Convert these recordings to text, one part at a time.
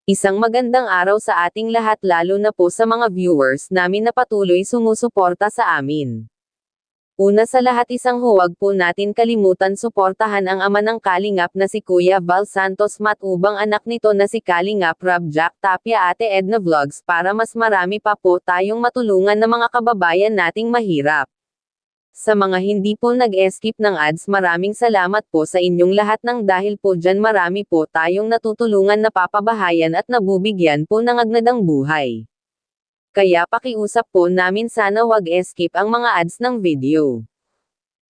Isang magandang araw sa ating lahat, lalo na po sa mga viewers namin na patuloy sumusuporta sa amin. Una sa lahat, huwag po natin kalimutan suportahan ang ama ng Kalingap na si Kuya Val Santos matubang anak nito na si Kalingap Rob Jack Tapia Ate Edna Vlogs para mas marami pa po tayong matulungan ng mga kababayan nating mahirap. Sa mga hindi po nag-skip ng ads, maraming salamat po sa inyong lahat nang dahil po dyan marami po tayong natutulungan, napapabahayan at nabubigyan po ng agnadang buhay. Kaya pakiusap po namin, sana wag skip ang mga ads ng video.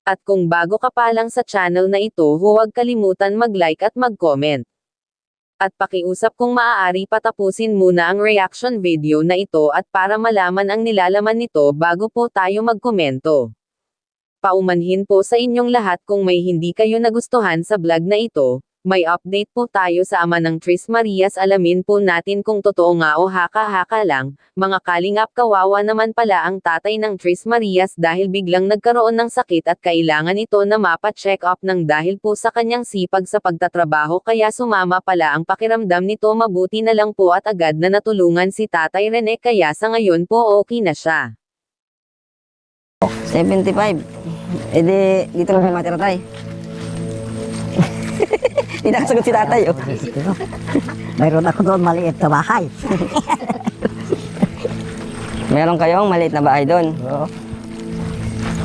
At kung bago ka pa lang sa channel na ito, huwag kalimutan mag-like at mag-comment. At pakiusap kung maaari patapusin muna ang reaction video na ito at para malaman ang nilalaman nito bago po tayo magkomento. Paumanhin po sa inyong lahat, kung may hindi kayo nagustuhan sa vlog na ito, may update po tayo sa ama ng Tris Marias. Alamin po natin kung totoo nga o haka-haka lang. Mga Kalingap, kawawa naman pala ang tatay ng Tris Marias dahil biglang nagkaroon ng sakit at kailangan ito na mapa-check up ng dahil po sa kanyang sipag sa pagtatrabaho, kaya sumama pala ang pakiramdam nito. Mabuti na lang po at agad na natulungan si Tatay Rene, kaya sa ngayon po okay na siya. 75. Eh di, dito lang kayo matira, tay. Hindi nakasagot si tatay, oh. Mayroon ako doon maliit na bahay. Meron kayong maliit na bahay doon. Oo.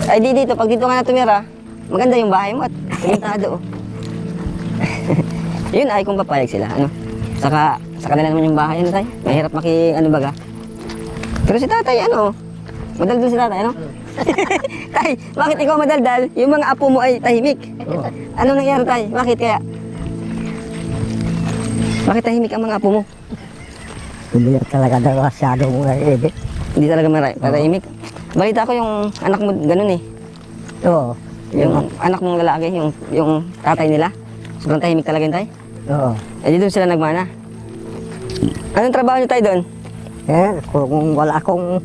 Ay di dito, pag dito ka na tumira, maganda yung bahay mo at kumintado, oh. Yun ay kung papayag sila, ano. Saka, sa kanila naman yung bahay, ano, tay. Mahirap ano baga. Pero si tatay, ano, madaldal si tatay, ano. Tay, bakit ikaw madaldal? Yung mga apo mo ay tahimik. Oo. Ano nangyari, tay? Bakit kaya? Bakit tahimik ang mga apo mo? Hindi talaga daw masyadong ibig. Hindi talaga tahimik. Balita ko yung anak mo ganun eh. Oo. Yung anak mong lalaki, yung tatay nila. Sobrang tahimik talaga yun, tay. Oo. Eh, di doon sila nagmana. Anong trabaho niyo, tay, doon? Eh, kung wala akong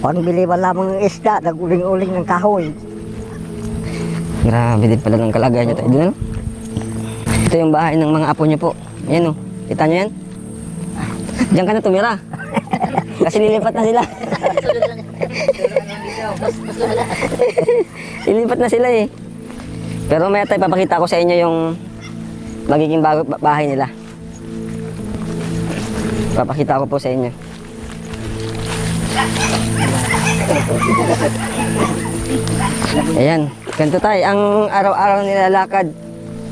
pangbili wala mga isda, naguling-uling ng kahoy. Grabe din pala ng kalagayan niyo, tay. Doon, ano? Ito yung bahay ng mga apo niyo po. Ayan, oh. Kita niyo yan? Diyan ka na tumira. Kasi lilipat na sila. Lilipat na sila eh. Pero maya, tay, papakita ko sa inyo yung magiging bahay nila. Papakita ko po sa inyo. Ayan, ganito, tay, ang araw-araw nilalakad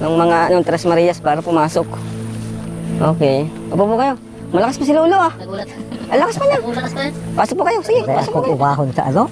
ng mga Tres Marias para pumasok. Okay. Upo po kayo. Malakas pa si Lolo, ah. Nagulat. Ang lakas pa niya. Nagulat pa yan. Pasok po kayo. Sige, Kaya pasok po ako kayo. umahon sa ano?